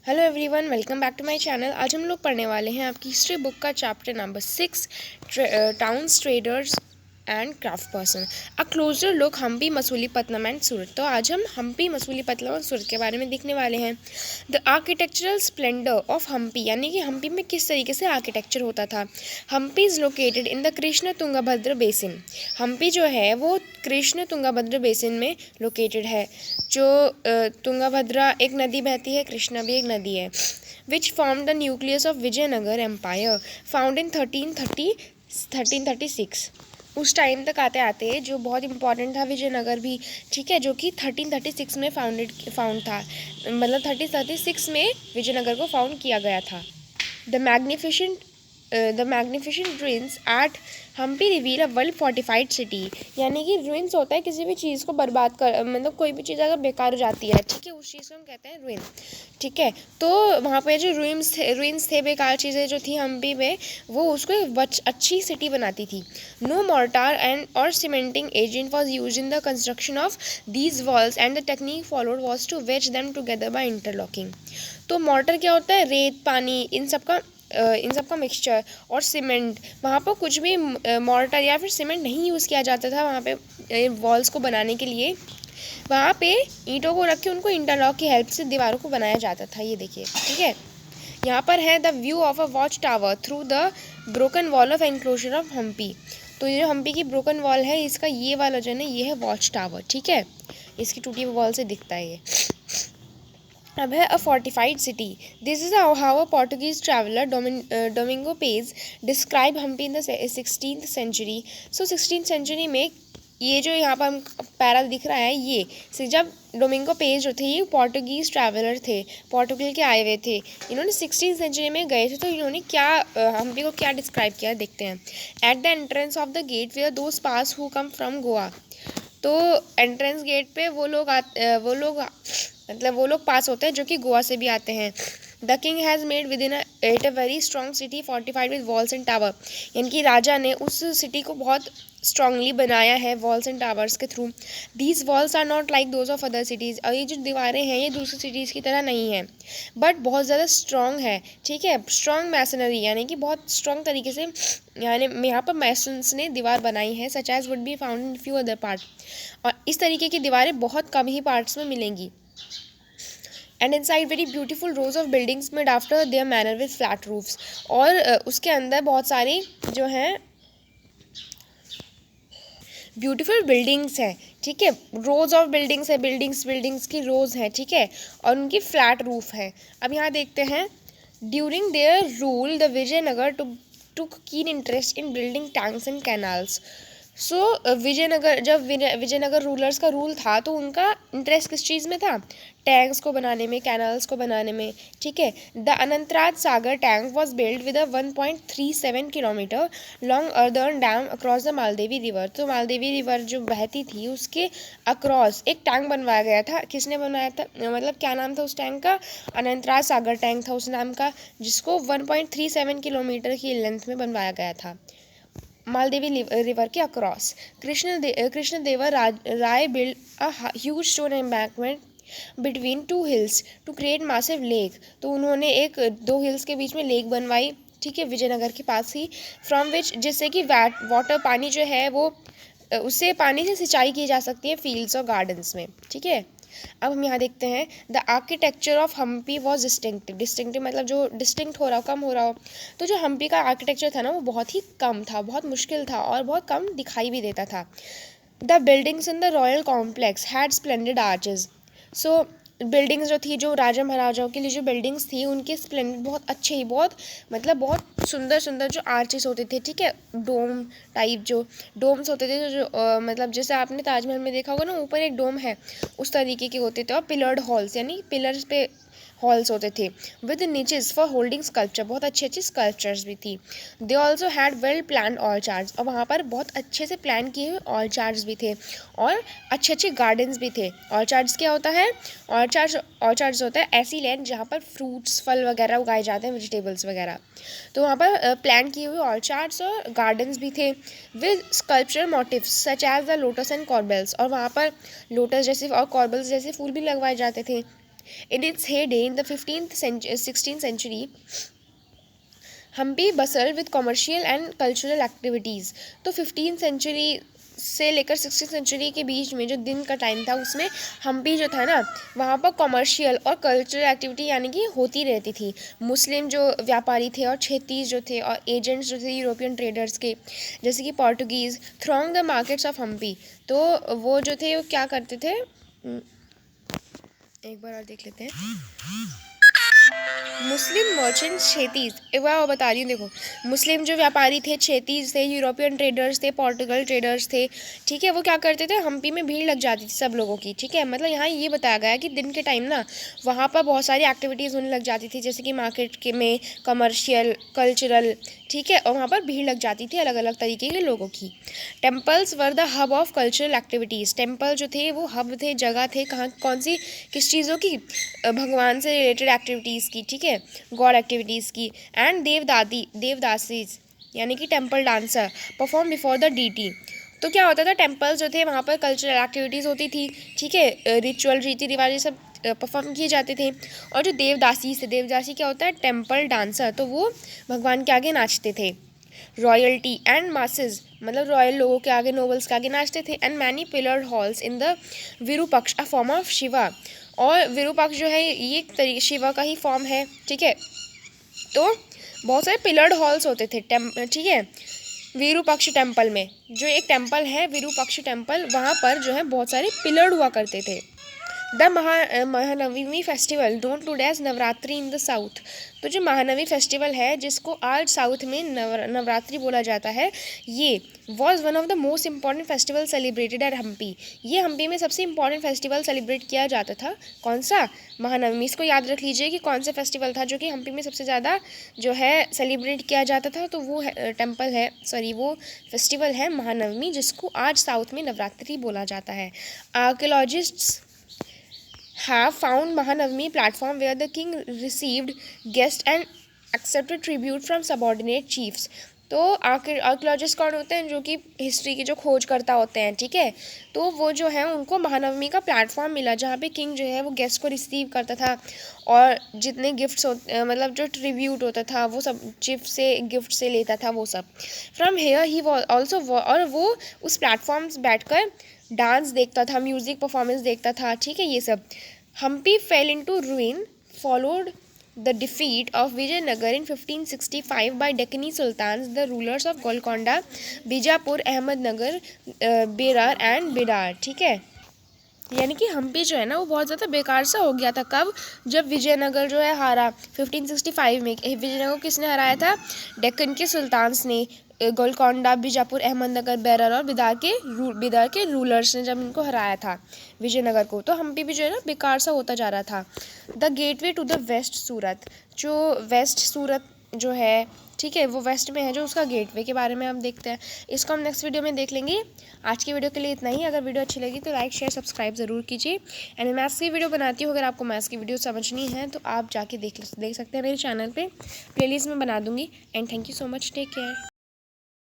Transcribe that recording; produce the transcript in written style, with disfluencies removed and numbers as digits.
Hello everyone, welcome back to my channel. आज हम लोग पढ़ने वाले हैं आपकी हिस्ट्री बुक का chapter number 6, towns, traders and craft person, a closer look Hampi, Masulipatnam and Surat. तो आज हम हम्पी, मसूलीपट्टनम और सूरत के बारे में देखने वाले हैं। The architectural splendour of Hampi, यानी कि हम्पी में किस तरीके से आर्किटेक्चर होता था। Hampi is located in the Krishna Tungabhadra basin. Hampi जो है वो कृष्ण तुंगभद्र बेसिन में लोकेटेड है। जो तुंगभद्रा एक नदी बहती है, कृष्णा भी एक नदी है, which form the nucleus of Vijayanagara empire, found in 1336। उस टाइम तक आते आते जो बहुत इंपॉर्टेंट था विजयनगर भी, ठीक है, जो कि 1336 में फाउंड था, मतलब 1336 में विजयनगर को फाउंड किया गया था। The magnificent ruins at Hampi reveal a well fortified city, यानी कि ruins होता है किसी भी चीज़ को बर्बाद कर, मतलब कोई भी चीज़ अगर बेकार हो जाती है, ठीक है, उस चीज़ को हम कहते हैं ruin, ठीक है। तो वहाँ पे जो ruins थे, बेकार चीज़ें जो थी हम्पी में, वो उसको एक अच्छी सिटी बनाती थी। नो mortar एंड और cementing agent was used in the construction of these walls and the technique followed was to wedge them together by interlocking. तो mortar क्या होता है, रेत, पानी, इन सब का मिक्सचर, और सीमेंट। वहाँ पर कुछ भी मॉर्टर या फिर सीमेंट नहीं यूज़ किया जाता था वहाँ पे वॉल्स को बनाने के लिए। वहाँ पे ईंटों को रख के उनको इंटरलॉक की हेल्प से दीवारों को बनाया जाता था। ये देखिए, ठीक है। यहाँ पर है the view of a watch tower through the broken wall of enclosure of Hampi. तो ये जो हम्पी की ब्रोकन वॉल है, इसका ये वाला जो है ना, ये है वॉच टावर, ठीक है। इसकी टूटी हुई वॉल से दिखता है ये। अब है a fortified city. This is how a Portuguese traveller Domingo Paes describe Hampi in the 16th century. सो 16th सेंचुरी में ये जो यहाँ पर हम पैरा दिख रहा है, ये से जब डोमिंगो पेज जो थे, ये पोर्टुगीज ट्रैवलर थे, पोर्टुगल के आए हुए थे। इन्होंने 16th सेंचुरी में गए थे, तो इन्होंने क्या हम्पी को क्या डिस्क्राइब किया देखते हैं। At the entrance of the gate where those pass who come from Goa. तो एंट्रेंस गेट पे वो लोग पास होते हैं जो कि गोवा से भी आते हैं। The king has made with in at a very strong city fortified with walls and tower, यानी कि राजा ने उस सिटी को बहुत स्ट्रांगली बनाया है वॉल्स एंड टावर्स के थ्रू। These walls are not like those of other cities, और ये जो दीवारें हैं ये दूसरी सिटीज़ की तरह नहीं है, बट बहुत ज़्यादा स्ट्रॉन्ग है, ठीक है। स्ट्रॉन्ग मैसनरी, यानी कि बहुत स्ट्रॉन्ग तरीके से यानी यहाँ पर मैसन्स ने दीवार बनाई है, such as would be found in few other part, और इस तरीके की दीवारें बहुत कम ही पार्ट्स में मिलेंगी। And inside very beautiful rose of buildings made after their manner with flat roofs, और उसके अंदर बहुत सारी जो हैं ब्यूटीफुल बिल्डिंग्स हैं, ठीक है। रोज ऑफ बिल्डिंग्स है, बिल्डिंग्स की रोज हैं, ठीक है, और उनकी फ्लैट रूफ है। अब यहाँ देखते हैं, during their rule the Vijayanagara took keen interest in building tanks and canals. So Vijayanagara rulers का रूल था, तो उनका इंटरेस्ट किस चीज़ में था, टैंक्स को बनाने में, कैनाल्स को बनाने में, ठीक है। The Anantraj Sagar tank was build with a 1.37 kilometre long earthen dam across the Maldevi river. तो मालदेवी रिवर जो बहती थी उसके अक्रॉस एक टैंक बनवाया गया था। किसने बनाया था, मतलब क्या नाम था उस टैंक का, अनंतराज सागर टैंक था उस नाम का, जिसको 1.37 किलोमीटर की लेंथ में बनवाया गया था मालदेवी रिवर के across. Krishnadevar Raya build a huge stone embankment between two hills to create massive lake. तो उन्होंने एक दो हिल्स के बीच में लेक बनवाई, ठीक है, विजयनगर के पास ही, फ्रॉम विच, जिससे कि वाटर पानी जो है वो उससे पानी से सिंचाई की जा सकती है फील्ड्स और गार्डन्स में, ठीक है। अब हम यहाँ देखते हैं, the architecture of Hampi was distinctive मतलब जो डिस्टिंक्ट हो रहा हो, कम हो रहा हो। तो जो हम्पी का आर्किटेक्चर था ना, वो बहुत ही कम था, बहुत मुश्किल था, और बहुत कम दिखाई भी देता था। The buildings in the royal complex had splendid arches. So buildings जो थी, जो राजा महाराजाओं के लिए जो बिल्डिंग्स थी, उनके स्प्लेंडेड, बहुत अच्छे ही, बहुत मतलब बहुत सुंदर सुंदर जो आर्चेस होते थे, ठीक है, डोम टाइप जो डोम्स होते थे, जो मतलब जैसे आपने ताजमहल में देखा होगा ना, ऊपर एक डोम है, उस तरीके के होते थे। और पिलर्ड हॉल्स, यानी पिलर्स पे हॉल्स होते थे, with niches for holding sculpture, बहुत अच्छी अच्छी स्कल्पचर्स भी थी। They also had well plan ऑर्चार्ड्स, और वहाँ पर बहुत अच्छे से प्लान किए हुए ऑर्चार्ड्स भी थे, और अच्छे अच्छे गार्डन्स भी थे। ऑर्चार्ड्स क्या होता है, ऑर्चार्ड्स होता है ऐसी लैंड जहाँ पर फ्रूट्स, फल वगैरह उगाए जाते हैं, वेजिटेबल्स वगैरह। तो वहाँ पर प्लान किए हुए ऑर्चार्ड्स और गार्डन्स भी थे, with sculpture motifs such as the lotus and corbels, और वहाँ पर लोटस जैसे और कॉर्बल्स जैसे फूल भी लगवाए जाते थे। In its heyday in the 16th century, Hampi बसर with commercial and cultural activities. तो 15th सेंचुरी से लेकर 16th सेंचुरी के बीच में जो दिन का टाइम था उसमें हम्पी जो था ना वहाँ पर कॉमर्शियल और कल्चरल एक्टिविटी यानी कि होती रहती थी। मुस्लिम जो व्यापारी थे और क्षेत्रीय जो थे और एजेंट्स जो थे यूरोपियन ट्रेडर्स के, जैसे कि Portuguese, thronged the markets of Hampi. तो वो जो थे वो क्या करते थे, एक बार और देख लेते हैं। मुस्लिम मर्चेंट क्षेतीज, एक बार और बता रही हूँ देखो, मुस्लिम जो व्यापारी थे क्षेतीज थे, यूरोपियन ट्रेडर्स थे, पोर्टुगल ट्रेडर्स थे, ठीक है, वो क्या करते थे, हम्पी में भीड़ लग जाती थी सब लोगों की, ठीक है। मतलब यहाँ ये बताया गया है कि दिन के टाइम ना वहाँ पर बहुत सारी एक्टिविटीज़ होने लग जाती थी, जैसे कि मार्केट के में कमर्शियल, कल्चरल, ठीक है, और वहाँ पर भीड़ लग जाती थी अलग अलग तरीके के लोगों की। Temples were the hub of cultural activities, temple जो थे वो हब थे, जगह थे, कहाँ कौन सी किस चीज़ों की, भगवान से रिलेटेड एक्टिविटीज़ की, ठीक है, गॉड एक्टिविटीज़ की। एंड देवदासीज यानी कि temple dancer perform before the deity. तो क्या होता था, टेम्पल्स जो थे वहाँ पर कल्चरल एक्टिविटीज़ होती थी, ठीक है, रिचुअल रीति रिवाज सब परफॉर्म किए जाते थे। और जो देवदासी क्या होता है, टेम्पल डांसर, तो वो भगवान के आगे नाचते थे। रॉयल्टी एंड मासेस मतलब रॉयल लोगों के आगे, नोबल्स के आगे नाचते थे। And many pillared halls in the Virupaksha a form of Shiva, और विरूपाक्ष जो है ये शिवा का ही फॉर्म है, ठीक है। तो बहुत सारे पिलर्ड हॉल्स होते थे ठीक है, विरूपाक्ष टेम्पल में, जो एक टेम्पल है विरूपाक्ष टेम्पल, वहाँ पर जो है बहुत सारे पिलर्ड हुआ करते थे। The Mahanavami festival known today as Navratri in the south. तो जो महानवमी फेस्टिवल है जिसको आज साउथ में नवरात्रि बोला जाता है, ये was one of the most important festival celebrated at Hampi. ये हम्पी में सबसे इम्पॉर्टेंट फेस्टिवल सेलिब्रेट किया जाता था। कौन सा, महानवमी। इसको याद रख लीजिए कि कौन सा फेस्टिवल था जो कि हम्पी में सबसे ज़्यादा जो है सेलिब्रेट किया जाता था। तो वो वो फेस्टिवल है महानवमी, जिसको आज साउथ में नवरात्रि बोला जाता है। Archaeologists have found Mahanavami platform where the king received guests and accepted tribute from subordinate chiefs। तो आर्कियोलॉजिस्ट कौन होते हैं, जो कि हिस्ट्री की जो खोज करता होते हैं, ठीक है। तो वो जो है उनको महानवमी का प्लेटफॉर्म मिला जहाँ पे किंग जो है वो गेस्ट को रिसीव करता था, और जितने गिफ्ट्स मतलब जो ट्रिब्यूट होता था वो सब चिफ से गिफ्ट से लेता था वो सब। फ्रॉम हेयर ही ऑल्सो, और वो उस प्लेटफॉर्म बैठकर डांस देखता था, म्यूज़िक परफॉर्मेंस देखता था, ठीक है, ये सब। Hampi fell into ruin followed the defeat of Vijayanagar in 1565 by Deccani sultans, the rulers of Golconda, Bijapur, Ahmednagar, Berar and Bidar, ठीक है। यानी कि हम्पी जो है ना वो बहुत ज़्यादा बेकार सा हो गया था। कब, जब विजयनगर जो है हारा 1565 में। विजयनगर किसने हराया था, डेक्कन के सुल्तान्स ने, गोलकोंडा, बीजापुर, अहमदनगर, बेरार और बिदार के रूलर्स ने जब इनको हराया था विजयनगर को। तो हम्पी भी जो है ना बेकार सा होता जा रहा था। The gateway to the west Surat, जो वेस्ट सूरत जो है, ठीक है, वो वेस्ट में है, जो उसका गेटवे के बारे में हम देखते हैं। इसको हम नेक्स्ट वीडियो में देख लेंगे। आज की वीडियो के लिए इतना ही। अगर वीडियो अच्छी लगी तो लाइक शेयर सब्सक्राइब ज़रूर कीजिए। एंड मैं मैथ्स की वीडियो बनाती हूँ, अगर आपको मैथ्स की वीडियो समझनी है तो आप जाके देख सकते हैं मेरे चैनल पे, प्लेलिस्ट में बना दूँगी। And thank you so much, take care.